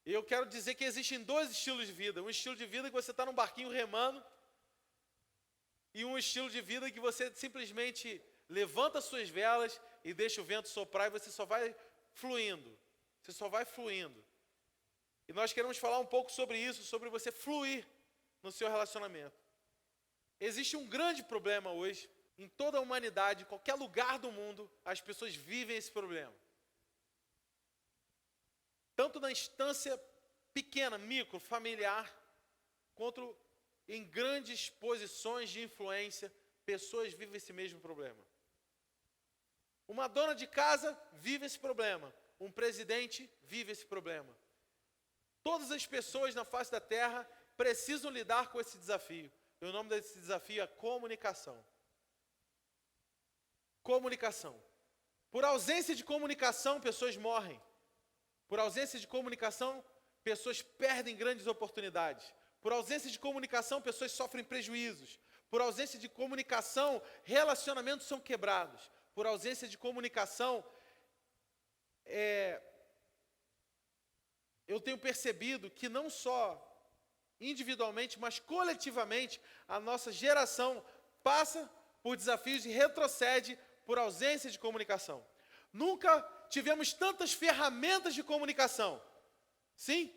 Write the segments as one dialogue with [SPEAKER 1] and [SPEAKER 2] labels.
[SPEAKER 1] Eu quero dizer que existem dois estilos de vida. Um estilo de vida que você está num barquinho remando, e um estilo de vida que você simplesmente levanta suas velas e deixa o vento soprar e você só vai fluindo. Você só vai fluindo. E nós queremos falar um pouco sobre isso, sobre você fluir no seu relacionamento. Existe um grande problema hoje, em toda a humanidade, em qualquer lugar do mundo, as pessoas vivem esse problema. Tanto na instância pequena, micro, familiar, quanto em grandes posições de influência, pessoas vivem esse mesmo problema. Uma dona de casa vive esse problema. Um presidente vive esse problema. Todas as pessoas na face da terra precisam lidar com esse desafio. E o nome desse desafio é comunicação. Comunicação. Por ausência de comunicação, pessoas morrem. Por ausência de comunicação, pessoas perdem grandes oportunidades. Por ausência de comunicação, pessoas sofrem prejuízos. Por ausência de comunicação, relacionamentos são quebrados. Por ausência de comunicação, eu tenho percebido que não só individualmente, mas coletivamente, a nossa geração passa por desafios e retrocede por ausência de comunicação. Nunca tivemos tantas ferramentas de comunicação. Sim?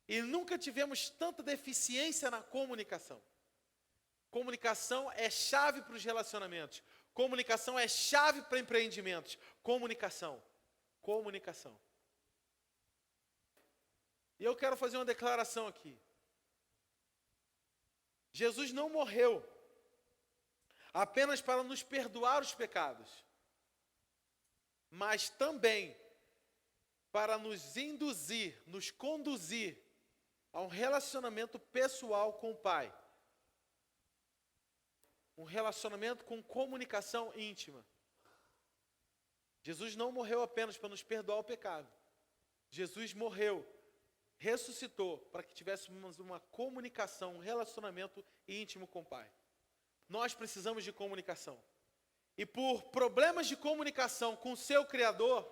[SPEAKER 1] E nunca tivemos tanta deficiência na comunicação. Comunicação é chave para os relacionamentos. Comunicação é chave para empreendimentos. Comunicação. Comunicação. E eu quero fazer uma declaração aqui. Jesus não morreu apenas para nos perdoar os pecados, mas também para nos induzir, nos conduzir a um relacionamento pessoal com o Pai. Um relacionamento com comunicação íntima. Jesus não morreu apenas para nos perdoar o pecado. Jesus morreu, ressuscitou para que tivéssemos uma comunicação, um relacionamento íntimo com o Pai. Nós precisamos de comunicação. E por problemas de comunicação com o seu Criador,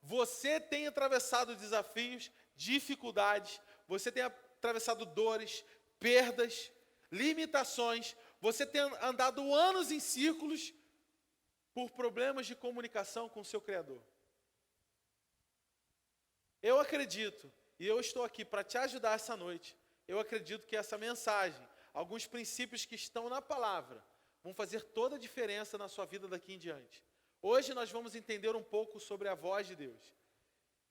[SPEAKER 1] você tem atravessado desafios, dificuldades, você tem atravessado dores, perdas, limitações, você tem andado anos em círculos por problemas de comunicação com o seu Criador. Eu acredito, e eu estou aqui para te ajudar essa noite, eu acredito que essa mensagem, alguns princípios que estão na palavra, vão fazer toda a diferença na sua vida daqui em diante. Hoje nós vamos entender um pouco sobre a voz de Deus.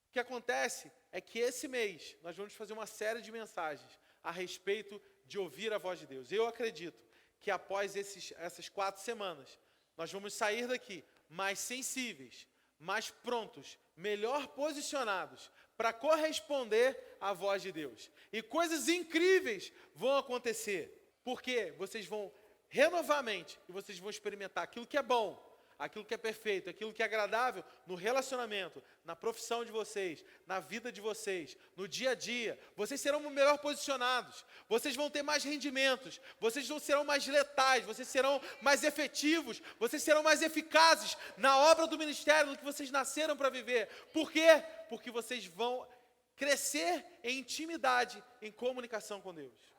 [SPEAKER 1] O que acontece é que esse mês nós vamos fazer uma série de mensagens a respeito de ouvir a voz de Deus. Eu acredito que após essas 4 semanas, nós vamos sair daqui mais sensíveis, mais prontos, melhor posicionados para corresponder à voz de Deus. E coisas incríveis vão acontecer, porque vocês vão renovar a mente e vocês vão experimentar aquilo que é bom, aquilo que é perfeito, aquilo que é agradável no relacionamento, na profissão de vocês, na vida de vocês, no dia a dia. Vocês serão melhor posicionados, vocês vão ter mais rendimentos, vocês serão mais letais, vocês serão mais efetivos, vocês serão mais eficazes na obra do ministério, no que vocês nasceram para viver. Por quê? Porque vocês vão crescer em intimidade, em comunicação com Deus.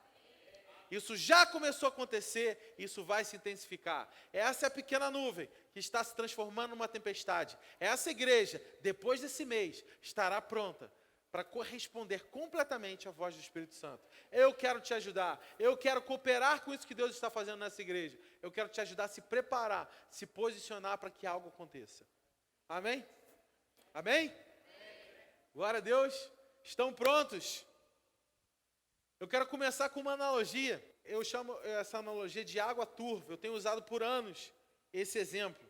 [SPEAKER 1] Isso já começou a acontecer, isso vai se intensificar. Essa é a pequena nuvem que está se transformando numa tempestade. Essa igreja, depois desse mês, estará pronta para corresponder completamente à voz do Espírito Santo. Eu quero te ajudar, eu quero cooperar com isso que Deus está fazendo nessa igreja. Eu quero te ajudar a se preparar, se posicionar para que algo aconteça. Amém? Amém? Glória a Deus. Estão prontos? Eu quero começar com uma analogia. Eu chamo essa analogia de água turva. Eu tenho usado por anos esse exemplo.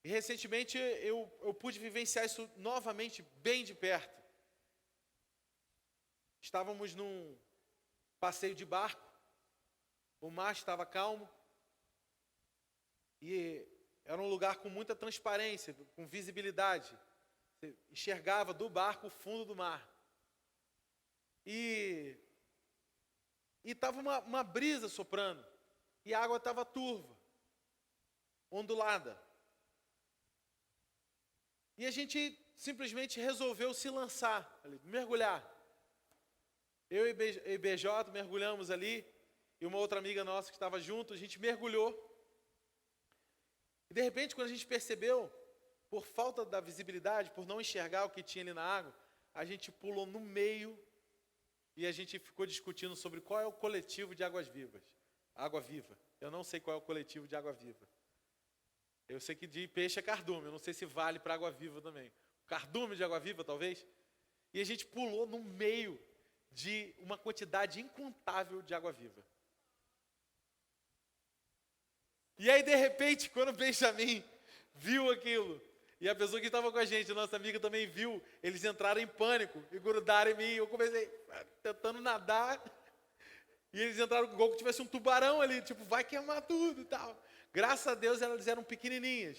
[SPEAKER 1] E recentemente eu pude vivenciar isso novamente bem de perto. Estávamos num passeio de barco. O mar estava calmo. E era um lugar com muita transparência, com visibilidade. Você enxergava do barco o fundo do mar. E estava uma brisa soprando, e a água estava turva, ondulada. E a gente simplesmente resolveu se lançar, mergulhar. Eu e BJ mergulhamos ali, e uma outra amiga nossa que estava junto, a gente mergulhou. E de repente, quando a gente percebeu, por falta da visibilidade, por não enxergar o que tinha ali na água, a gente pulou no meio e a gente ficou discutindo sobre qual é o coletivo de águas vivas. Água viva. Eu não sei qual é o coletivo de água viva. Eu sei que de peixe é cardume, eu não sei se vale para água viva também. Cardume de água viva, talvez. E a gente pulou no meio de uma quantidade incontável de água viva. E aí, de repente, quando o Benjamin viu aquilo, e a pessoa que estava com a gente, nossa amiga também viu, eles entraram em pânico e grudaram em mim. Eu comecei tentando nadar, e eles entraram igual que tivesse um tubarão ali, tipo, vai queimar tudo e tal. Graças a Deus, elas eram pequenininhas.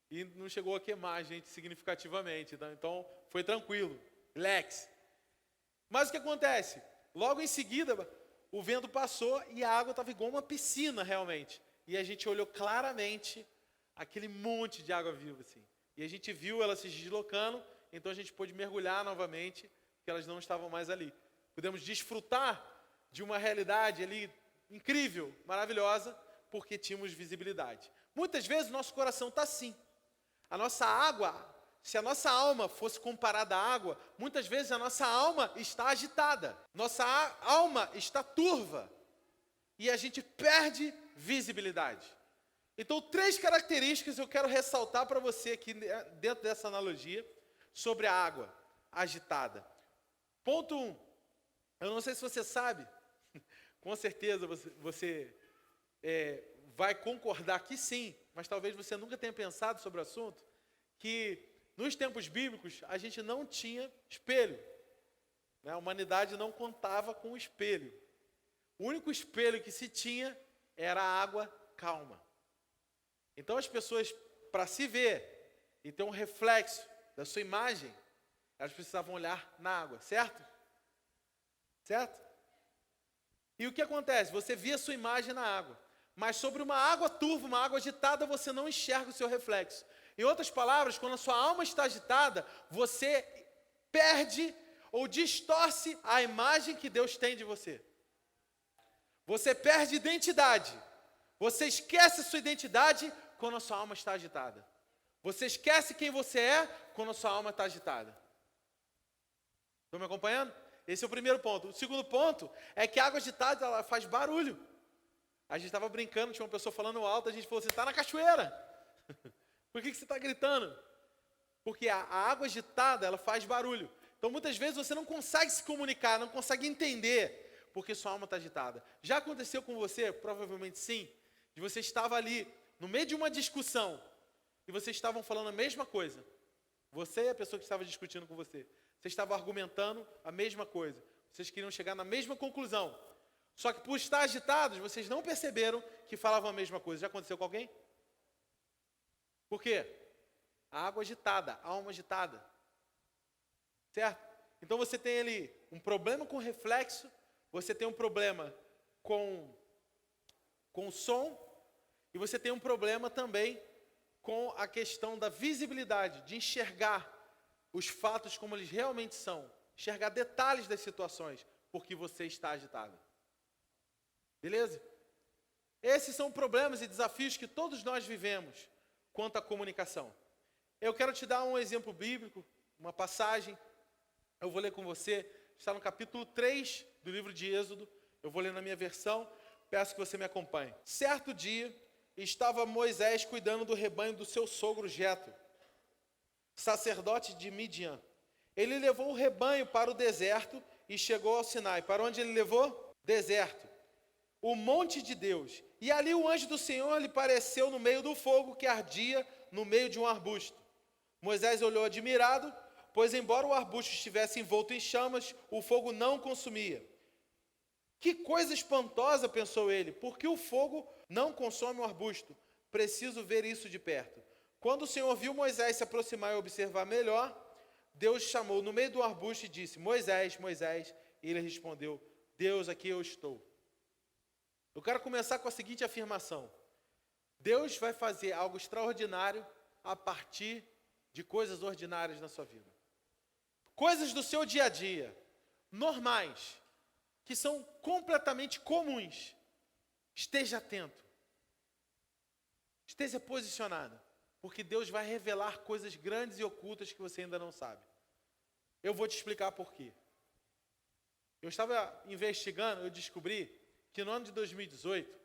[SPEAKER 1] E não chegou a queimar a gente significativamente. Então, foi tranquilo. Relax. Mas o que acontece? Logo em seguida, o vento passou e a água estava igual uma piscina, realmente. E a gente olhou claramente aquele monte de água viva, assim. E a gente viu ela se deslocando, então a gente pôde mergulhar novamente, porque elas não estavam mais ali. Pudemos desfrutar de uma realidade ali incrível, maravilhosa, porque tínhamos visibilidade. Muitas vezes o nosso coração está assim. A nossa água, se a nossa alma fosse comparada à água, muitas vezes a nossa alma está agitada. Nossa alma está turva. E a gente perde visibilidade. Então, 3 características eu quero ressaltar para você aqui dentro dessa analogia sobre a água agitada. Ponto 1. Eu não sei se você sabe, com certeza você vai concordar que sim, mas talvez você nunca tenha pensado sobre o assunto, que nos tempos bíblicos a gente não tinha espelho. Né? A humanidade não contava com o espelho. O único espelho que se tinha era a água calma. Então as pessoas, para se ver e ter um reflexo da sua imagem, elas precisavam olhar na água, certo? Certo? E o que acontece? Você via a sua imagem na água, mas sobre uma água turva, uma água agitada, você não enxerga o seu reflexo. Em outras palavras, quando a sua alma está agitada, você perde ou distorce a imagem que Deus tem de você. Você perde identidade. Você esquece a sua identidade quando a sua alma está agitada. Você esquece quem você é quando a sua alma está agitada. Estão me acompanhando? Esse é o primeiro ponto. O segundo ponto é que a água agitada ela faz barulho. A gente estava brincando, tinha uma pessoa falando alto, a gente falou, você está na cachoeira. Por que você está gritando? Porque a água agitada ela faz barulho. Então muitas vezes você não consegue se comunicar, não consegue entender, porque sua alma está agitada. Já aconteceu com você? Provavelmente sim. De você estava ali, no meio de uma discussão, e vocês estavam falando a mesma coisa. Você e a pessoa que estava discutindo com você. Vocês estavam argumentando a mesma coisa. Vocês queriam chegar na mesma conclusão. Só que por estar agitados, vocês não perceberam que falavam a mesma coisa. Já aconteceu com alguém? Por quê? A água agitada, a alma agitada. Certo? Então você tem ali um problema com reflexo, você tem um problema com o som, e você tem um problema também com a questão da visibilidade, de enxergar os fatos como eles realmente são, enxergar detalhes das situações, porque você está agitado. Beleza? Esses são problemas e desafios que todos nós vivemos quanto à comunicação. Eu quero te dar um exemplo bíblico, uma passagem, eu vou ler com você, está no capítulo 3 do livro de Êxodo, eu vou ler na minha versão, peço que você me acompanhe. Certo dia, estava Moisés cuidando do rebanho do seu sogro Jetro, sacerdote de Midian. Ele levou o rebanho para o deserto e chegou ao Sinai. Para onde ele levou? Deserto. O monte de Deus. E ali o anjo do Senhor lhe apareceu no meio do fogo que ardia no meio de um arbusto. Moisés olhou admirado, pois embora o arbusto estivesse envolto em chamas, o fogo não consumia. Que coisa espantosa, pensou ele, porque o fogo não consome o arbusto. Preciso ver isso de perto. Quando o Senhor viu Moisés se aproximar e observar melhor, Deus chamou no meio do arbusto e disse, Moisés, Moisés. E ele respondeu, Deus, aqui eu estou. Eu quero começar com a seguinte afirmação. Deus vai fazer algo extraordinário a partir de coisas ordinárias na sua vida. Coisas do seu dia a dia, normais, que são completamente comuns. Esteja atento. Esteja posicionado, porque Deus vai revelar coisas grandes e ocultas que você ainda não sabe. Eu vou te explicar por quê. Eu estava investigando, eu descobri que no ano de 2018,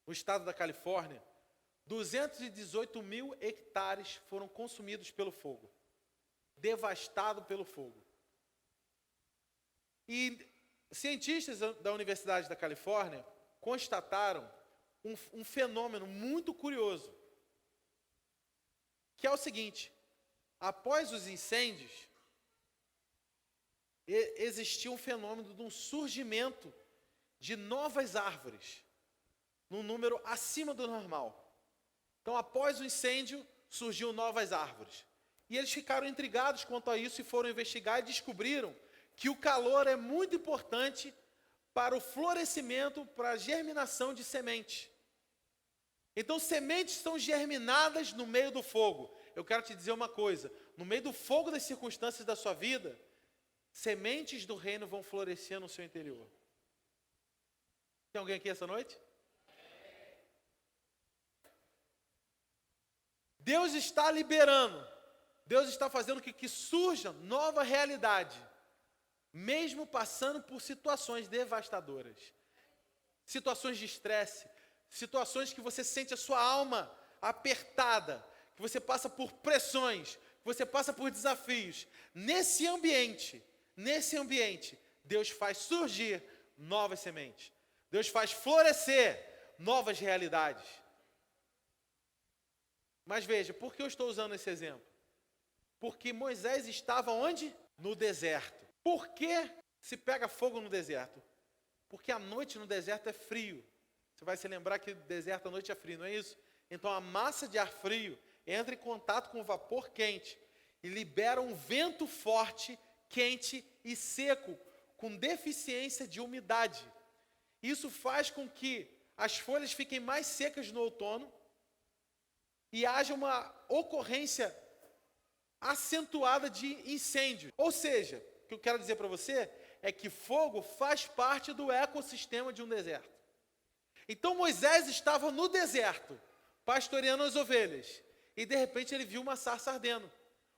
[SPEAKER 1] no estado da Califórnia, 218 mil hectares foram consumidos pelo fogo, devastados pelo fogo. E cientistas da Universidade da Califórnia constataram um fenômeno muito curioso, que é o seguinte: após os incêndios, existia um fenômeno de um surgimento de novas árvores, num número acima do normal. Então, após o incêndio, surgiam novas árvores. E eles ficaram intrigados quanto a isso e foram investigar e descobriram que o calor é muito importante para o florescimento, para a germinação de sementes. Então, sementes são germinadas no meio do fogo. Eu quero te dizer uma coisa: no meio do fogo das circunstâncias da sua vida, sementes do reino vão florescer no seu interior. Tem alguém aqui essa noite? Deus está liberando, Deus está fazendo que surja nova realidade, mesmo passando por situações devastadoras, situações de estresse, situações que você sente a sua alma apertada, que você passa por pressões, que você passa por desafios. Nesse ambiente, Deus faz surgir novas sementes. Deus faz florescer novas realidades. Mas veja, por que eu estou usando esse exemplo? Porque Moisés estava onde? No deserto. Por que se pega fogo no deserto? Porque a noite no deserto é frio. Você vai se lembrar que o deserto à noite é frio, não é isso? Então a massa de ar frio entra em contato com o vapor quente e libera um vento forte, quente e seco, com deficiência de umidade. Isso faz com que as folhas fiquem mais secas no outono e haja uma ocorrência acentuada de incêndio. Ou seja, o que eu quero dizer para você é que fogo faz parte do ecossistema de um deserto. Então Moisés estava no deserto, pastoreando as ovelhas, e de repente ele viu uma sarça ardendo.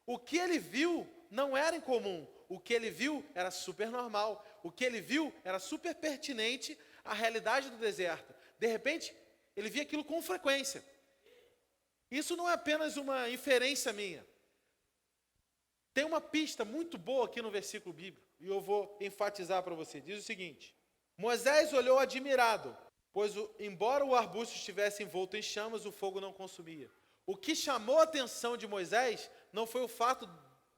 [SPEAKER 1] O que ele viu não era incomum, o que ele viu era super normal, o que ele viu era super pertinente à realidade do deserto. De repente, ele via aquilo com frequência. Isso não é apenas uma inferência minha. Tem uma pista muito boa aqui no versículo bíblico, e eu vou enfatizar para você. Diz o seguinte: Moisés olhou admirado, pois embora o arbusto estivesse envolto em chamas, o fogo não consumia. O que chamou a atenção de Moisés não foi o fato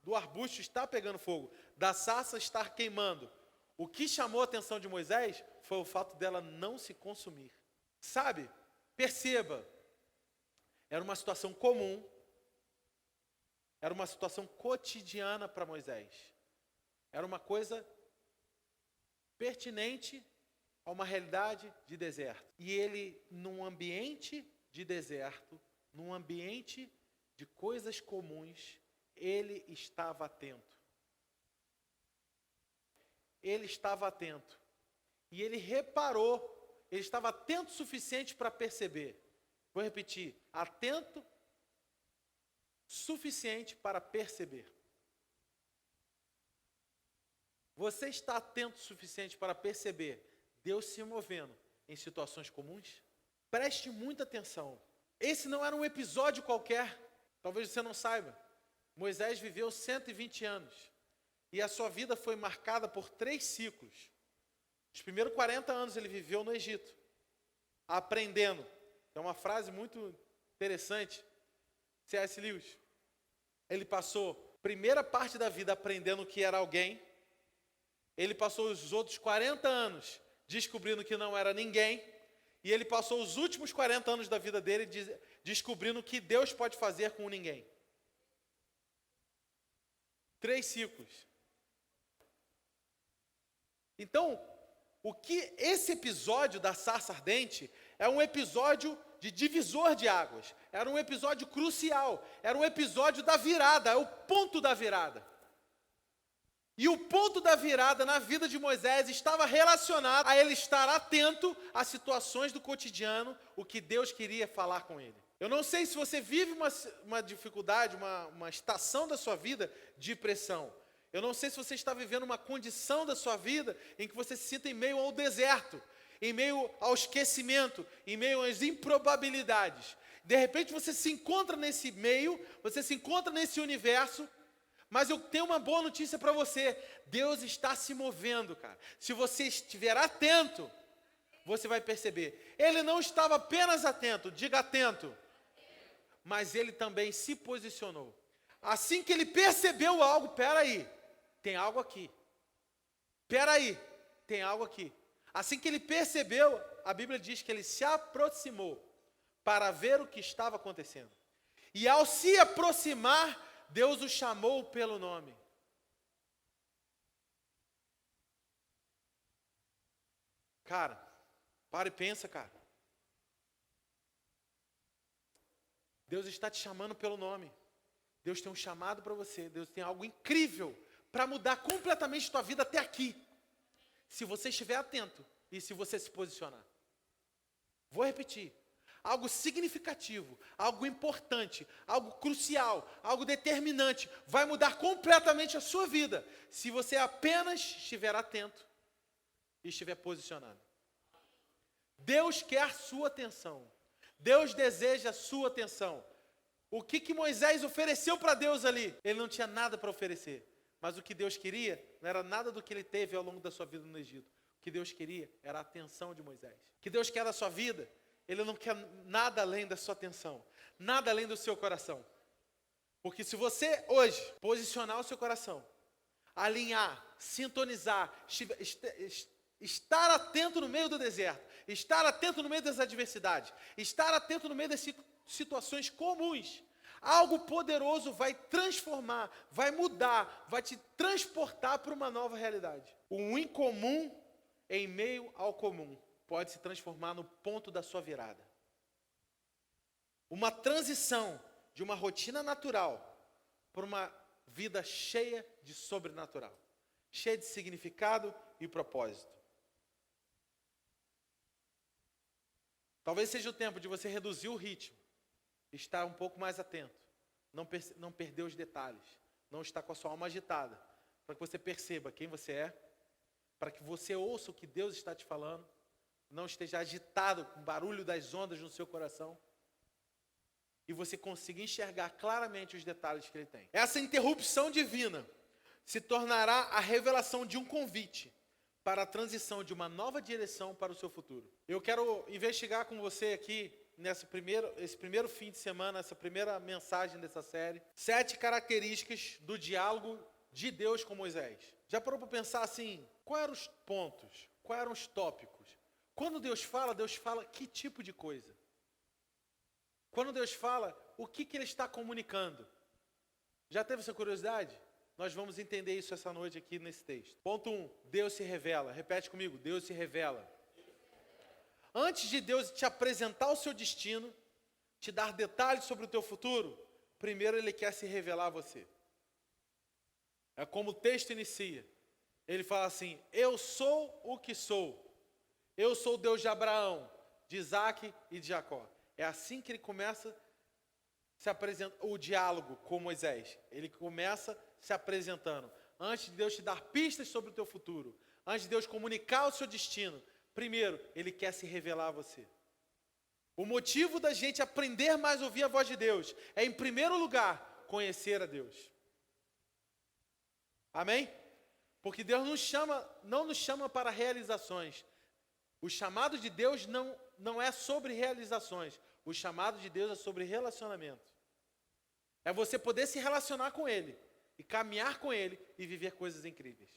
[SPEAKER 1] do arbusto estar pegando fogo, da sarça estar queimando. O que chamou a atenção de Moisés foi o fato dela não se consumir. Sabe, perceba, era uma situação comum, era uma situação cotidiana para Moisés. Era uma coisa pertinente a uma realidade de deserto. E ele, num ambiente de deserto, num ambiente de coisas comuns, ele estava atento. Ele estava atento. E ele reparou, ele estava atento o suficiente para perceber. Vou repetir, atento suficiente para perceber. Você está atento o suficiente para perceber Deus se movendo em situações comuns? Preste muita atenção. Esse não era um episódio qualquer. Talvez você não saiba. Moisés viveu 120 anos. E a sua vida foi marcada por 3 ciclos. Os primeiros 40 anos ele viveu no Egito, aprendendo. É uma frase muito interessante. C.S. Lewis. Ele passou a primeira parte da vida aprendendo que era alguém. Ele passou os outros 40 anos descobrindo que não era ninguém. E ele passou os últimos 40 anos da vida dele descobrindo o que Deus pode fazer com ninguém. 3 ciclos. Então, o que esse episódio da sarça ardente é um episódio de divisor de águas. Era um episódio crucial. Era um episódio da virada, é o ponto da virada. E o ponto da virada na vida de Moisés estava relacionado a ele estar atento às situações do cotidiano, o que Deus queria falar com ele. Eu não sei se você vive uma dificuldade, uma estação da sua vida de pressão. Eu não sei se você está vivendo uma condição da sua vida em que você se sinta em meio ao deserto, em meio ao esquecimento, em meio às improbabilidades. De repente você se encontra nesse meio, você se encontra nesse universo, mas eu tenho uma boa notícia para você. Deus está se movendo, cara. Se você estiver atento, você vai perceber. Ele não estava apenas atento, diga atento. Mas ele também se posicionou. Assim que ele percebeu algo, peraí, tem algo aqui. Peraí, tem algo aqui. Assim que ele percebeu, a Bíblia diz que ele se aproximou para ver o que estava acontecendo. E ao se aproximar, Deus o chamou pelo nome. Cara, para e pensa, cara. Deus está te chamando pelo nome. Deus tem um chamado para você. Deus tem algo incrível para mudar completamente a tua vida até aqui. Se você estiver atento e se você se posicionar. Vou repetir. Algo significativo, algo importante, algo crucial, algo determinante. Vai mudar completamente a sua vida. Se você apenas estiver atento e estiver posicionado. Deus quer sua atenção. Deus deseja a sua atenção. O que Moisés ofereceu para Deus ali? Ele não tinha nada para oferecer. Mas o que Deus queria não era nada do que ele teve ao longo da sua vida no Egito. O que Deus queria era a atenção de Moisés. O que Deus quer da sua vida, Ele não quer nada além da sua atenção. Nada além do seu coração. Porque se você hoje posicionar o seu coração, alinhar, sintonizar, estar atento no meio do deserto, estar atento no meio das adversidades, estar atento no meio das situações comuns, algo poderoso vai transformar, vai mudar, vai te transportar para uma nova realidade. O incomum em meio ao comum pode se transformar no ponto da sua virada. Uma transição de uma rotina natural para uma vida cheia de sobrenatural, cheia de significado e propósito. Talvez seja o tempo de você reduzir o ritmo, estar um pouco mais atento, não perder os detalhes, não estar com a sua alma agitada, para que você perceba quem você é, para que você ouça o que Deus está te falando, não esteja agitado com o barulho das ondas no seu coração, e você consiga enxergar claramente os detalhes que Ele tem. Essa interrupção divina se tornará a revelação de um convite para a transição de uma nova direção para o seu futuro. Eu quero investigar com você aqui, esse primeiro fim de semana, essa primeira mensagem dessa série, 7 características do diálogo de Deus com Moisés. Já parou para pensar assim, quais eram os pontos, quais eram os tópicos? Quando Deus fala que tipo de coisa? Quando Deus fala, o que Ele está comunicando? Já teve essa curiosidade? Nós vamos entender isso essa noite aqui nesse texto. Ponto 1, Deus se revela. Repete comigo, Deus se revela. Antes de Deus te apresentar o seu destino, te dar detalhes sobre o teu futuro, primeiro Ele quer se revelar a você. É como o texto inicia. Ele fala assim, eu sou o que sou. Eu sou o Deus de Abraão, de Isaac e de Jacó. É assim que ele começa se apresenta o diálogo com Moisés. Ele começa se apresentando. Antes de Deus te dar pistas sobre o teu futuro, antes de Deus comunicar o seu destino, primeiro, Ele quer se revelar a você. O motivo da gente aprender mais a ouvir a voz de Deus é, em primeiro lugar, conhecer a Deus. Amém? Porque Deus não nos chama para realizações. O chamado de Deus não é sobre realizações. O chamado de Deus é sobre relacionamento. É você poder se relacionar com Ele, e caminhar com Ele, e viver coisas incríveis.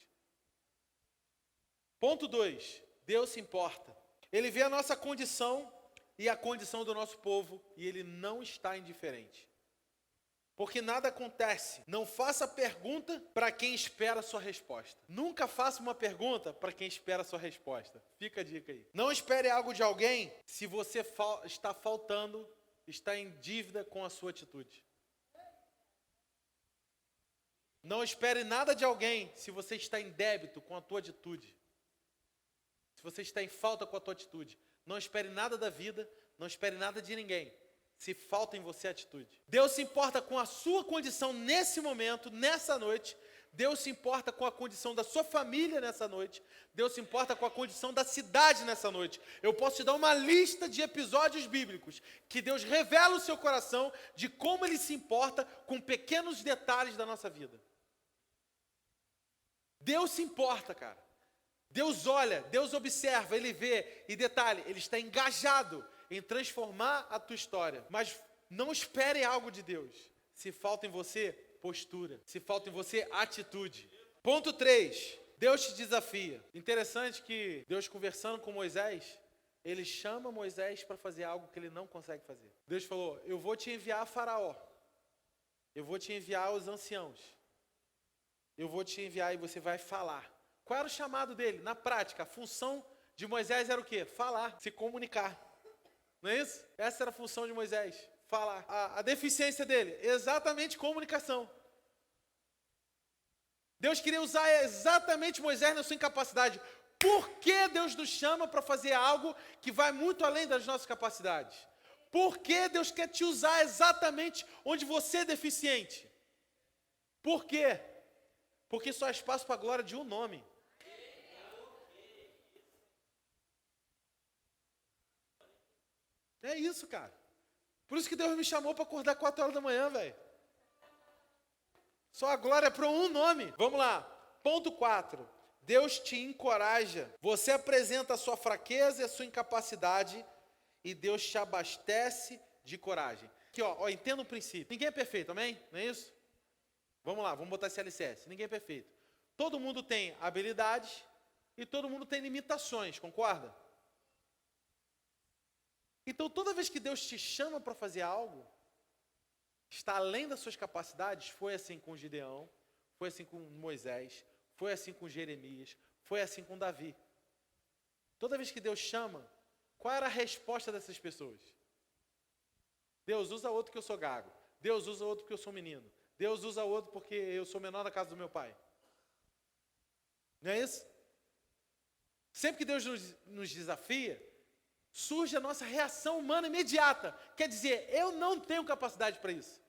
[SPEAKER 1] Ponto 2, Deus se importa. Ele vê a nossa condição e a condição do nosso povo, e Ele não está indiferente. porque nada acontece. Não faça pergunta para quem espera a sua resposta. Nunca faça uma pergunta para quem espera a sua resposta. Fica a dica aí. Não espere algo de alguém se você está faltando, está em dívida com a sua atitude. Não espere nada de alguém se você está em débito com a tua atitude. Se você está em falta com a tua atitude. Não espere nada da vida, não espere nada de ninguém, se falta em você atitude. Deus se importa com a sua condição nesse momento, nessa noite. Deus se importa com a condição da sua família nessa noite. Deus se importa com a condição da cidade nessa noite. Eu posso te dar uma lista de episódios bíblicos que Deus revela o seu coração de como Ele se importa com pequenos detalhes da nossa vida. Deus se importa, cara. Deus olha, Deus observa, Ele vê. E detalhe, Ele está engajado em transformar a tua história. Mas não espere algo de Deus. Se falta em você postura. Se falta em você atitude. Ponto 3. Deus te desafia. Interessante que Deus, conversando com Moisés, Ele chama Moisés para fazer algo que ele não consegue fazer. Deus falou: eu vou te enviar a Faraó. Eu vou te enviar os anciãos. Eu vou te enviar e você vai falar. Qual era o chamado dele? Na prática, a função de Moisés era o quê? Falar, se comunicar. Não é isso? Essa era a função de Moisés, falar. A deficiência dele, exatamente comunicação. Deus queria usar exatamente Moisés na sua incapacidade. Por que Deus nos chama para fazer algo que vai muito além das nossas capacidades? Por que Deus quer te usar exatamente onde você é deficiente? Por quê? Porque só há espaço para a glória de um nome. É isso, cara. Por isso que Deus me chamou para acordar 4 horas da manhã, velho. Só a glória é para um nome. Vamos lá. Ponto 4. Deus te encoraja. Você apresenta a sua fraqueza e a sua incapacidade e Deus te abastece de coragem. Aqui, ó, entenda o princípio. Ninguém é perfeito, amém? Não é isso? Vamos lá, vamos botar esse alicerce. Ninguém é perfeito. Todo mundo tem habilidades e todo mundo tem limitações, concorda? Então, toda vez que Deus te chama para fazer algo, está além das suas capacidades. Foi assim com Gideão, foi assim com Moisés, foi assim com Jeremias, foi assim com Davi. Toda vez que Deus chama, qual era a resposta dessas pessoas? Deus, usa outro que eu sou gago. Deus, usa outro porque eu sou menino. Deus, usa outro porque eu sou menor na casa do meu pai. Não é isso? Sempre que Deus nos desafia, surge a nossa reação humana imediata. Quer dizer, eu não tenho capacidade para isso.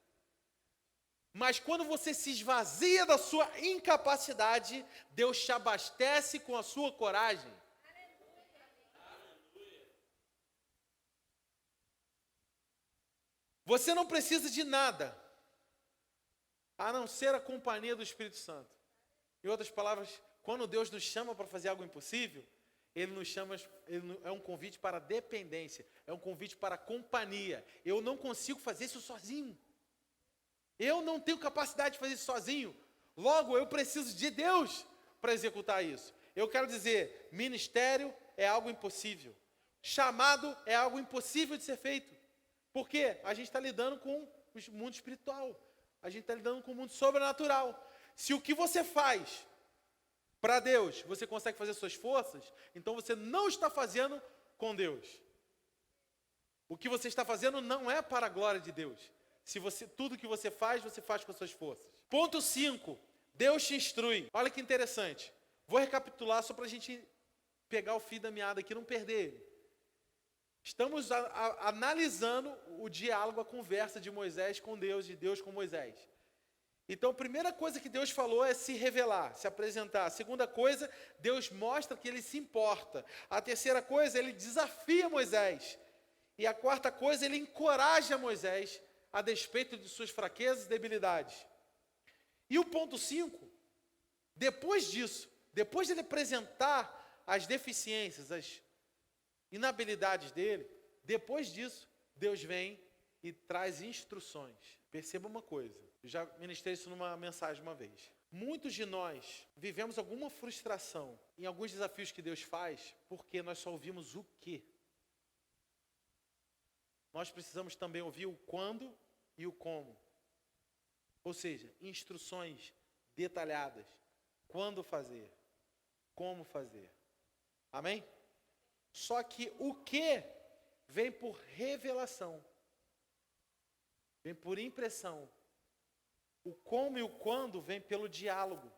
[SPEAKER 1] Mas quando você se esvazia da sua incapacidade, Deus te abastece com a sua coragem. Você não precisa de nada, a não ser a companhia do Espírito Santo. Em outras palavras, quando Deus nos chama para fazer algo impossível, Ele nos chama, é um convite para dependência, é um convite para companhia. Eu não consigo fazer isso sozinho. Eu não tenho capacidade de fazer isso sozinho. Logo, eu preciso de Deus para executar isso. Eu quero dizer, ministério é algo impossível. Chamado é algo impossível de ser feito. Por quê? A gente está lidando com o mundo espiritual. A gente está lidando com o mundo sobrenatural. Se o que você faz para Deus, você consegue fazer suas forças, então você não está fazendo com Deus. O que você está fazendo não é para a glória de Deus. Tudo que você faz com as suas forças. Ponto 5. Deus te instrui. Olha que interessante. Vou recapitular só para a gente pegar o fio da meada aqui e não perder ele. Estamos analisando o diálogo, a conversa de Moisés com Deus, de Deus com Moisés. Então, a primeira coisa que Deus falou é se revelar, se apresentar. A segunda coisa, Deus mostra que Ele se importa. A terceira coisa, Ele desafia Moisés. E a quarta coisa, Ele encoraja Moisés a despeito de suas fraquezas e debilidades. E o ponto 5, depois disso, depois de Ele apresentar as deficiências, as inabilidades dele, depois disso, Deus vem e traz instruções. Perceba uma coisa, eu já ministrei isso numa mensagem uma vez. Muitos de nós vivemos alguma frustração em alguns desafios que Deus faz, porque nós só ouvimos o quê. Nós precisamos também ouvir o quando e o como. Ou seja, instruções detalhadas. Quando fazer, como fazer. Amém? Só que o que vem por revelação, vem por impressão. O como e o quando vem pelo diálogo.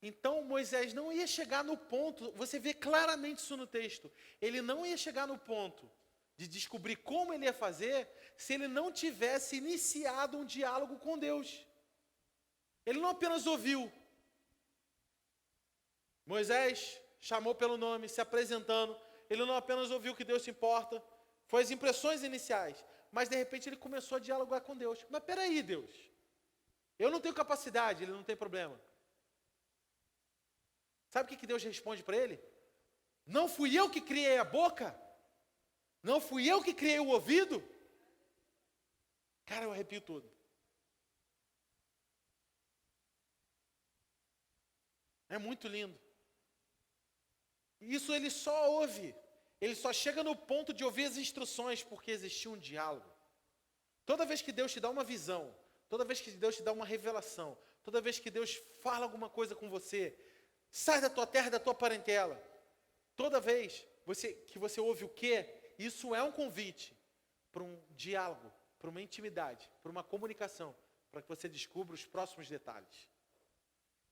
[SPEAKER 1] Então Moisés não ia chegar no ponto, você vê claramente isso no texto, ele não ia chegar no ponto de descobrir como ele ia fazer, se ele não tivesse iniciado um diálogo com Deus. Ele não apenas ouviu. Moisés chamou pelo nome, se apresentando, ele não apenas ouviu que Deus se importa, foi as impressões iniciais, mas de repente ele começou a dialogar com Deus. Mas peraí, Deus, eu não tenho capacidade, ele não tem problema. Sabe o que Deus responde para ele? Não fui eu que criei a boca? Não fui eu que criei o ouvido? Cara, eu arrepio todo. É muito lindo. Isso ele só ouve. Ele só chega no ponto de ouvir as instruções porque existiu um diálogo. Toda vez que Deus te dá uma visão, toda vez que Deus te dá uma revelação, toda vez que Deus fala alguma coisa com você, sai da tua terra e da tua parentela. Toda vez que você ouve o quê? Isso é um convite para um diálogo, para uma intimidade, para uma comunicação, para que você descubra os próximos detalhes.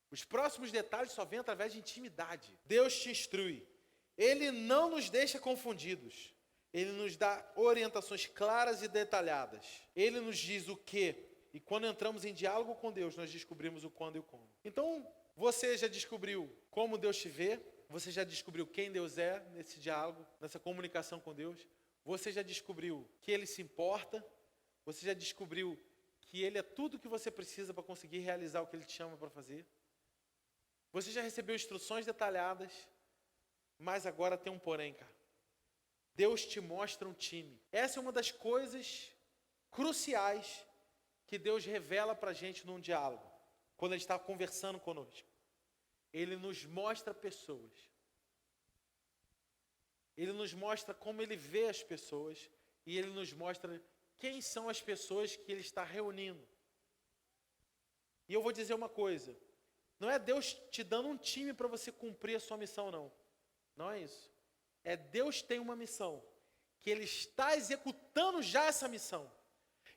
[SPEAKER 1] Os próximos detalhes só vêm através de intimidade. Deus te instrui. Ele não nos deixa confundidos. Ele nos dá orientações claras e detalhadas. Ele nos diz o quê? E quando entramos em diálogo com Deus, nós descobrimos o quando e o como. Então, você já descobriu como Deus te vê? Você já descobriu quem Deus é nesse diálogo, nessa comunicação com Deus? Você já descobriu que Ele se importa? Você já descobriu que Ele é tudo que você precisa para conseguir realizar o que Ele te chama para fazer? Você já recebeu instruções detalhadas, mas agora tem um porém, cara. Deus te mostra um time. Essa é uma das coisas cruciais que Deus revela para a gente num diálogo, quando Ele está conversando conosco. Ele nos mostra pessoas. Ele nos mostra como Ele vê as pessoas e Ele nos mostra quem são as pessoas que Ele está reunindo. E eu vou dizer uma coisa, não é Deus te dando um time para você cumprir a sua missão, não. Não é isso. É Deus tem uma missão, que Ele está executando já essa missão.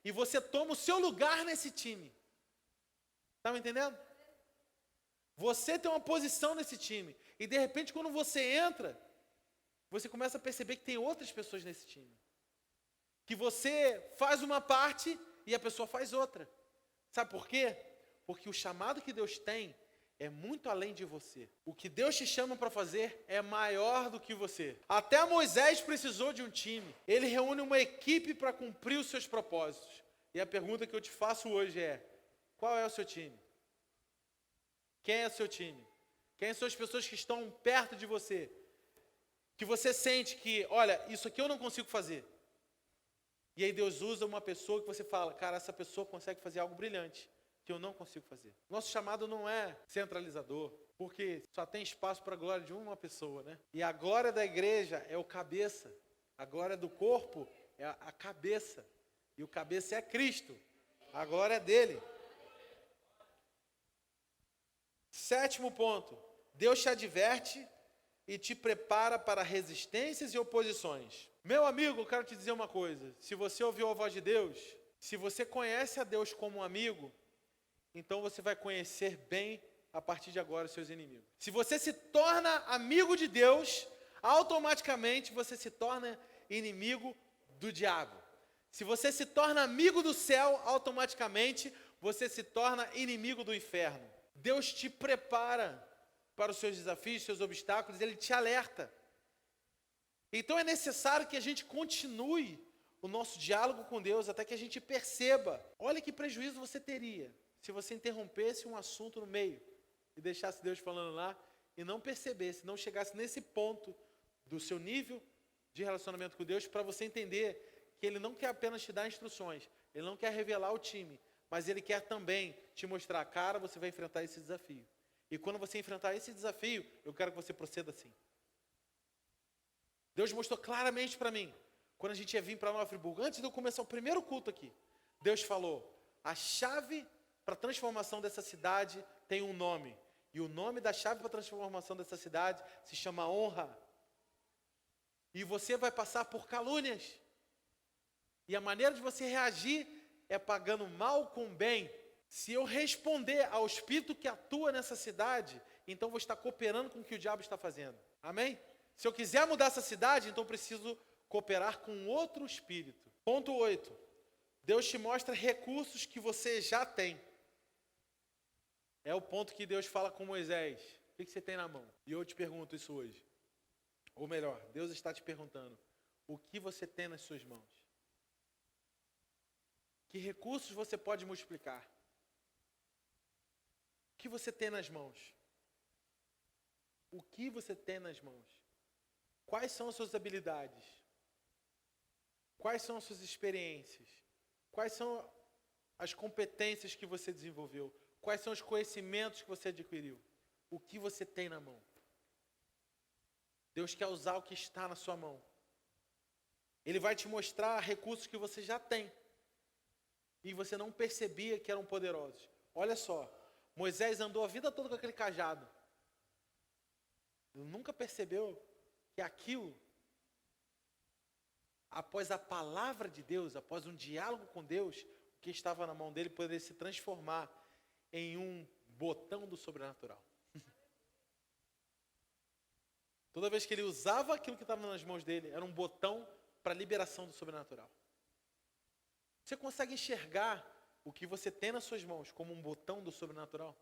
[SPEAKER 1] E você toma o seu lugar nesse time. Está me entendendo? Você tem uma posição nesse time. E de repente, quando você entra, você começa a perceber que tem outras pessoas nesse time. Que você faz uma parte e a pessoa faz outra. Sabe por quê? Porque o chamado que Deus tem é muito além de você. O que Deus te chama para fazer é maior do que você. Até Moisés precisou de um time. Ele reúne uma equipe para cumprir os seus propósitos. E a pergunta que eu te faço hoje é: qual é o seu time? Quem é o seu time? Quem são as pessoas que estão perto de você? Que você sente que, olha, isso aqui eu não consigo fazer. E aí Deus usa uma pessoa que você fala, cara, essa pessoa consegue fazer algo brilhante que eu não consigo fazer. Nosso chamado não é centralizador, porque só tem espaço para a glória de uma pessoa, né? E a glória da igreja é o cabeça. A glória do corpo é a cabeça. E o cabeça é Cristo. A glória é dele. 7º ponto. Deus te adverte e te prepara para resistências e oposições. Meu amigo, eu quero te dizer uma coisa. Se você ouviu a voz de Deus, se você conhece a Deus como um amigo, então você vai conhecer bem, a partir de agora, os seus inimigos. Se você se torna amigo de Deus, automaticamente você se torna inimigo do diabo. Se você se torna amigo do céu, automaticamente você se torna inimigo do inferno. Deus te prepara para os seus desafios, seus obstáculos, Ele te alerta. Então é necessário que a gente continue o nosso diálogo com Deus até que a gente perceba. Olha que prejuízo você teria se você interrompesse um assunto no meio e deixasse Deus falando lá e não percebesse, não chegasse nesse ponto do seu nível de relacionamento com Deus para você entender que Ele não quer apenas te dar instruções, Ele não quer revelar o time, mas Ele quer também te mostrar, cara, você vai enfrentar esse desafio. E quando você enfrentar esse desafio, eu quero que você proceda assim. Deus mostrou claramente para mim, quando a gente ia vir para Nova Friburgo, antes de eu começar o primeiro culto aqui, Deus falou, a chave para a transformação dessa cidade tem um nome. E o nome da chave para a transformação dessa cidade se chama honra. E você vai passar por calúnias. E a maneira de você reagir é pagando mal com bem. Se eu responder ao espírito que atua nessa cidade, então vou estar cooperando com o que o diabo está fazendo. Amém? Se eu quiser mudar essa cidade, então preciso cooperar com outro espírito. Ponto 8. Deus te mostra recursos que você já tem. É o ponto que Deus fala com Moisés. O que você tem na mão? E eu te pergunto isso hoje. Ou melhor, Deus está te perguntando. O que você tem nas suas mãos? Que recursos você pode multiplicar? O que você tem nas mãos? O que você tem nas mãos? Quais são as suas habilidades? Quais são as suas experiências? Quais são as competências que você desenvolveu? Quais são os conhecimentos que você adquiriu? O que você tem na mão? Deus quer usar o que está na sua mão. Ele vai te mostrar recursos que você já tem. E você não percebia que eram poderosos. Olha só, Moisés andou a vida toda com aquele cajado. Ele nunca percebeu que aquilo, após a palavra de Deus, após um diálogo com Deus, o que estava na mão dele poderia se transformar em um botão do sobrenatural. Toda vez que ele usava aquilo que estava nas mãos dele, era um botão para a liberação do sobrenatural. Você consegue enxergar o que você tem nas suas mãos como um botão do sobrenatural?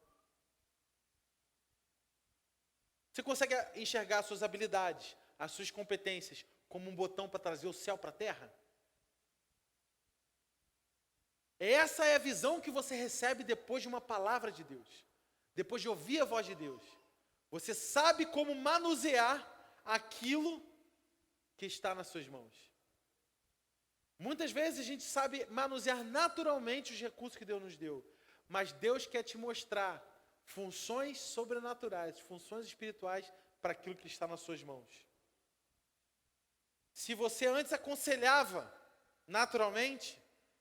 [SPEAKER 1] Você consegue enxergar as suas habilidades, as suas competências, como um botão para trazer o céu para a terra? Essa é a visão que você recebe depois de uma palavra de Deus. Depois de ouvir a voz de Deus. Você sabe como manusear aquilo que está nas suas mãos. Muitas vezes a gente sabe manusear naturalmente os recursos que Deus nos deu. Mas Deus quer te mostrar funções sobrenaturais, funções espirituais para aquilo que está nas suas mãos. Se você antes aconselhava naturalmente,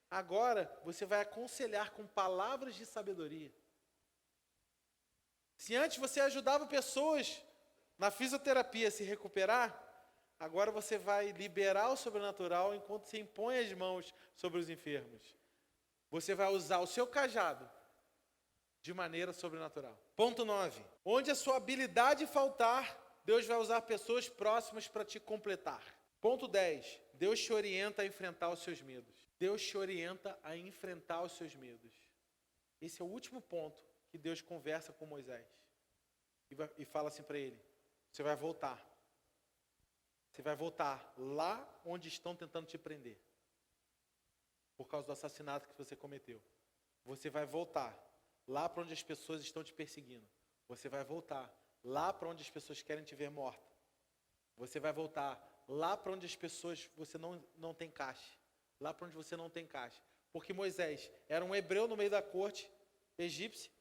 [SPEAKER 1] agora você vai aconselhar com palavras de sabedoria. Se antes você ajudava pessoas na fisioterapia a se recuperar, agora você vai liberar o sobrenatural enquanto você impõe as mãos sobre os enfermos. Você vai usar o seu cajado de maneira sobrenatural. Ponto 9. Onde a sua habilidade faltar, Deus vai usar pessoas próximas para te completar. Ponto 10. Deus te orienta a enfrentar os seus medos. Deus te orienta a enfrentar os seus medos. Esse é o último ponto que Deus conversa com Moisés. E fala assim para ele: você vai voltar. Você vai voltar lá onde estão tentando te prender. Por causa do assassinato que você cometeu. Você vai voltar lá para onde as pessoas estão te perseguindo. Você vai voltar lá para onde as pessoas querem te ver morta. Você vai voltar lá para onde as pessoas, você não tem caixa. Lá para onde você não tem caixa. Porque Moisés era um hebreu no meio da corte egípcia.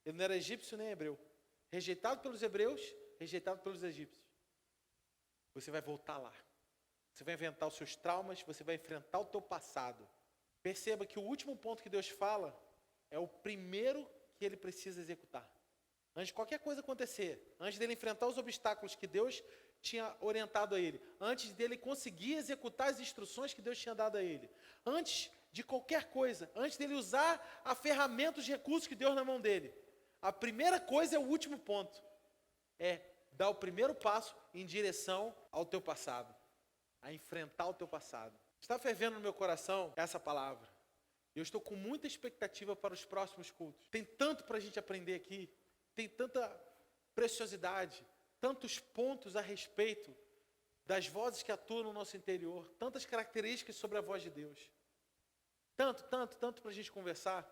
[SPEAKER 1] Ele não era egípcio nem hebreu. Rejeitado pelos hebreus, rejeitado pelos egípcios. Você vai voltar lá. Você vai inventar os seus traumas, você vai enfrentar o teu passado. Perceba que o último ponto que Deus fala é o primeiro que ele precisa executar. Antes de qualquer coisa acontecer, antes dele enfrentar os obstáculos que Deus tinha orientado a ele, antes dele conseguir executar as instruções que Deus tinha dado a ele, antes de qualquer coisa, antes dele usar a ferramenta, os recursos que Deus na mão dele, a primeira coisa é o último ponto, é dar o primeiro passo em direção ao teu passado, a enfrentar o teu passado. Está fervendo no meu coração essa palavra. Eu estou com muita expectativa para os próximos cultos. Tem tanto para a gente aprender aqui, tem tanta preciosidade, tantos pontos a respeito das vozes que atuam no nosso interior, tantas características sobre a voz de Deus. Tanto para a gente conversar.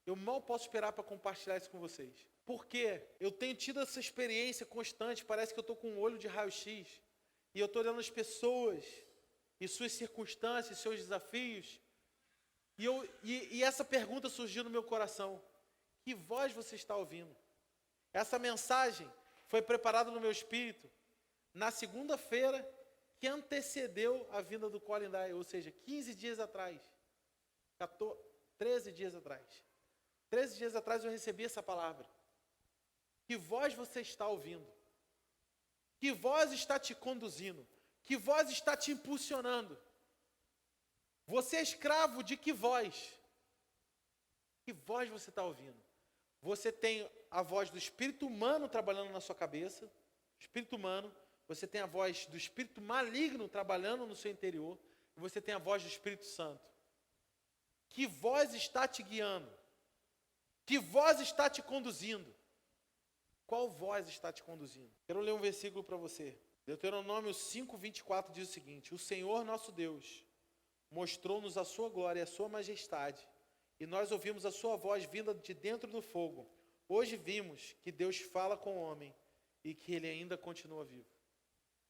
[SPEAKER 1] Eu mal posso esperar para compartilhar isso com vocês. Porque eu tenho tido essa experiência constante, parece que eu estou com um olho de raio-x, e eu estou olhando as pessoas, e suas circunstâncias, seus desafios, e essa pergunta surgiu no meu coração: que voz você está ouvindo? Essa mensagem foi preparada no meu espírito na segunda-feira que antecedeu a vinda do Colin Dye, ou seja, 15 dias atrás. 13 dias atrás. 13 dias atrás eu recebi essa palavra. Que voz você está ouvindo? Que voz está te conduzindo? Que voz está te impulsionando? Você é escravo de que voz? Que voz você está ouvindo? Você tem a voz do espírito humano trabalhando na sua cabeça, espírito humano. Você tem a voz do espírito maligno trabalhando no seu interior. E você tem a voz do Espírito Santo. Que voz está te guiando? Que voz está te conduzindo? Qual voz está te conduzindo? Quero ler um versículo para você. Deuteronômio 5:24 diz o seguinte: o Senhor nosso Deus mostrou-nos a sua glória e a sua majestade, e nós ouvimos a sua voz vinda de dentro do fogo. Hoje vimos que Deus fala com o homem e que ele ainda continua vivo.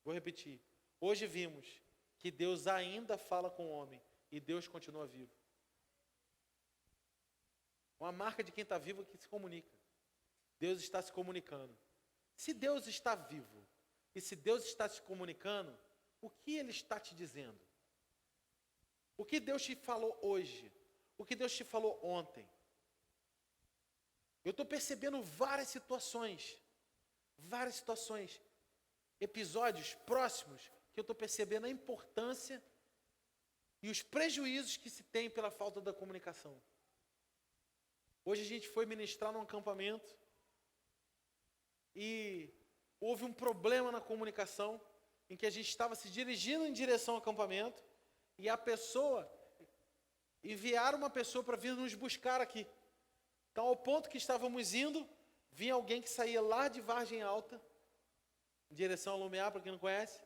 [SPEAKER 1] Vou repetir. Hoje vimos que Deus ainda fala com o homem e Deus continua vivo. Uma marca de quem está vivo é que se comunica. Deus está se comunicando. Se Deus está vivo e se Deus está se comunicando, o que Ele está te dizendo? O que Deus te falou hoje? O que Deus te falou ontem? Eu estou percebendo várias situações, episódios próximos, que eu estou percebendo a importância e os prejuízos que se tem pela falta da comunicação. Hoje a gente foi ministrar num acampamento e houve um problema na comunicação, em que a gente estava se dirigindo em direção ao acampamento e enviaram uma pessoa para vir nos buscar aqui. Então, ao ponto que estávamos indo, vinha alguém que saía lá de Vargem Alta, em direção ao Lumiar, para quem não conhece,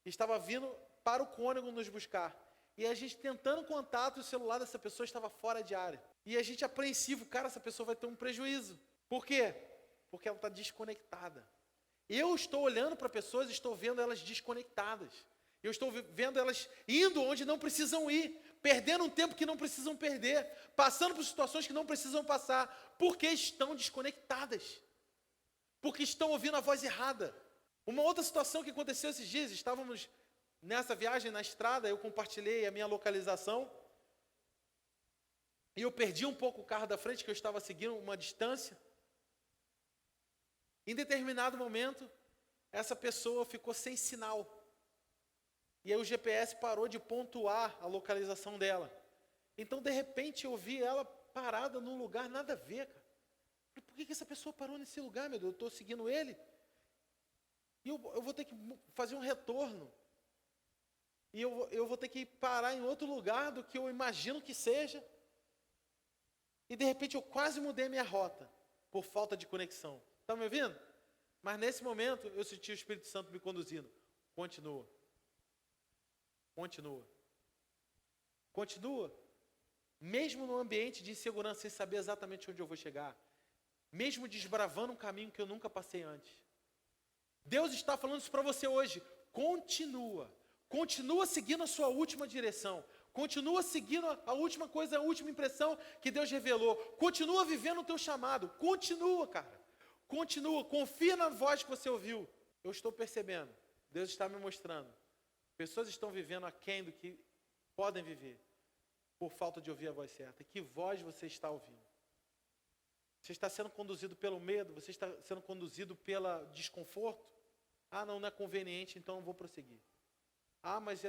[SPEAKER 1] estava vindo para o Cônego nos buscar. E a gente tentando contato, o celular dessa pessoa estava fora de área. E a gente apreensivo, cara, essa pessoa vai ter um prejuízo. Por quê? Porque ela está desconectada. Eu estou olhando para pessoas e estou vendo elas desconectadas. Eu estou vendo elas indo onde não precisam ir, perdendo um tempo que não precisam perder, passando por situações que não precisam passar, porque estão desconectadas, porque estão ouvindo a voz errada. Uma outra situação que aconteceu esses dias, estávamos nessa viagem na estrada, eu compartilhei a minha localização, e eu perdi um pouco o carro da frente, que eu estava seguindo uma distância. Em determinado momento, essa pessoa ficou sem sinal. E aí o GPS parou de pontuar a localização dela. Então, de repente, eu vi ela parada num lugar nada a ver, cara. Por que essa pessoa parou nesse lugar, meu Deus? Eu estou seguindo ele. E eu vou ter que fazer um retorno. E eu vou ter que parar em outro lugar do que eu imagino que seja. E, de repente, eu quase mudei minha rota por falta de conexão. Está me ouvindo? Mas, nesse momento, eu senti o Espírito Santo me conduzindo. Continua. Continua. Continua. Mesmo no ambiente de insegurança, sem saber exatamente onde eu vou chegar. Mesmo desbravando um caminho que eu nunca passei antes. Deus está falando isso para você hoje. Continua. Continua seguindo a sua última direção. Continua seguindo a última coisa, a última impressão que Deus revelou. Continua vivendo o teu chamado. Continua, cara. Continua. Confia na voz que você ouviu. Eu estou percebendo. Deus está me mostrando. Pessoas estão vivendo aquém do que podem viver por falta de ouvir a voz certa. Que voz você está ouvindo? Você está sendo conduzido pelo medo? Você está sendo conduzido pelo desconforto? Ah, não é conveniente, então eu vou prosseguir. Ah, mas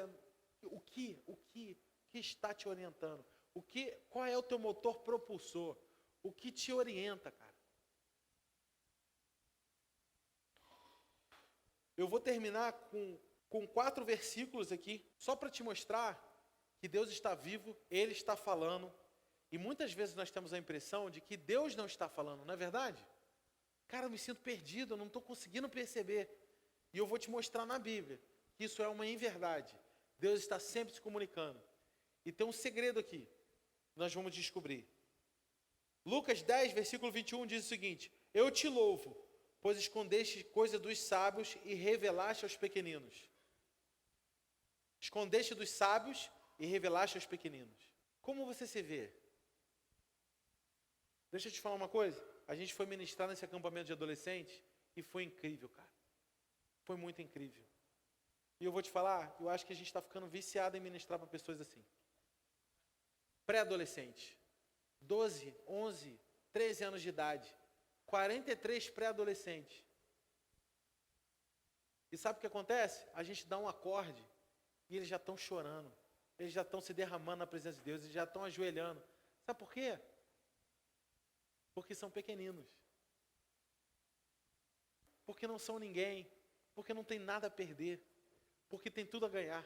[SPEAKER 1] o que está te orientando? Qual é o teu motor propulsor? O que te orienta, cara? Eu vou terminar com 4 versículos aqui, só para te mostrar que Deus está vivo, Ele está falando. E muitas vezes nós temos a impressão de que Deus não está falando, não é verdade? Cara, eu me sinto perdido, eu não estou conseguindo perceber. E eu vou te mostrar na Bíblia que isso é uma inverdade. Deus está sempre se comunicando. E tem um segredo aqui, nós vamos descobrir. Lucas 10, versículo 21 diz o seguinte: eu te louvo, pois escondeste coisa dos sábios e revelaste aos pequeninos. Escondeste dos sábios e revelaste aos pequeninos. Como você se vê? Deixa eu te falar uma coisa. A gente foi ministrar nesse acampamento de adolescentes e foi incrível, cara. Foi muito incrível. E eu vou te falar, eu acho que a gente está ficando viciado em ministrar para pessoas assim. pré-adolescentes. 12, 11, 13 anos de idade. 43 pré-adolescentes. E sabe o que acontece? A gente dá um acorde e eles já estão chorando. Eles já estão se derramando na presença de Deus. Eles já estão ajoelhando. Sabe por quê? Porque são pequeninos. Porque não são ninguém. Porque não tem nada a perder. Porque tem tudo a ganhar.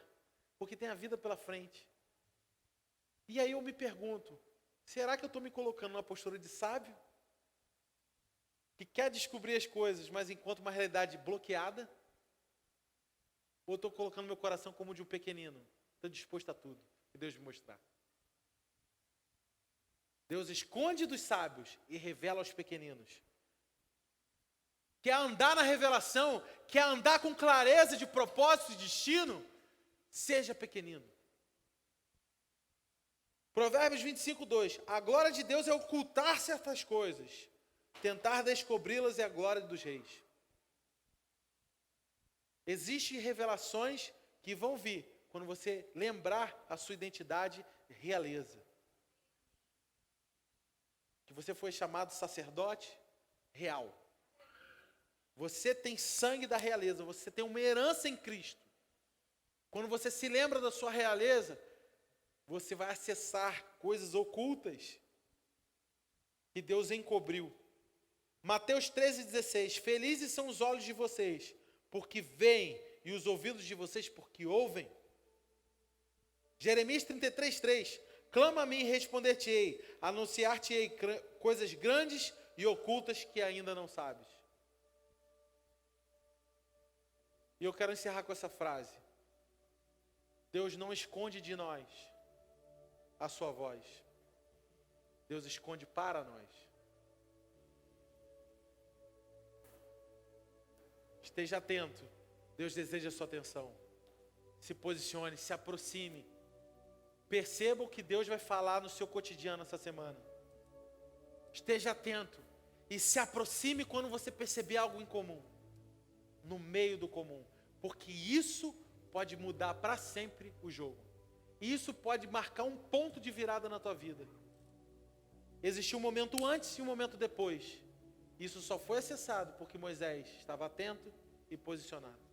[SPEAKER 1] Porque tem a vida pela frente. E aí eu me pergunto, será que eu estou me colocando numa postura de sábio? Que quer descobrir as coisas, mas encontra uma realidade bloqueada? Ou estou colocando meu coração como de um pequenino? Estou disposto a tudo que Deus me mostrar. Deus esconde dos sábios e revela aos pequeninos. Quer andar na revelação, quer andar com clareza de propósito e destino? Seja pequenino. Provérbios 25, 2. A glória de Deus é ocultar certas coisas. Tentar descobri-las é a glória dos reis. Existem revelações que vão vir quando você lembrar a sua identidade realeza. Que você foi chamado sacerdote real. Você tem sangue da realeza, você tem uma herança em Cristo. Quando você se lembra da sua realeza, você vai acessar coisas ocultas que Deus encobriu. Mateus 13,16. Felizes são os olhos de vocês, porque veem, e os ouvidos de vocês, porque ouvem. Jeremias 33,3. Clama a mim e responder-te-ei, anunciar-te-ei coisas grandes e ocultas que ainda não sabes. E eu quero encerrar com essa frase. Deus não esconde de nós a sua voz. Deus esconde para nós. Esteja atento. Deus deseja a sua atenção. Se posicione, se aproxime. Perceba o que Deus vai falar no seu cotidiano essa semana. Esteja atento. E se aproxime quando você perceber algo incomum. No meio do comum. Porque isso pode mudar para sempre o jogo. Isso pode marcar um ponto de virada na tua vida. Existiu um momento antes e um momento depois. Isso só foi acessado porque Moisés estava atento e posicionado.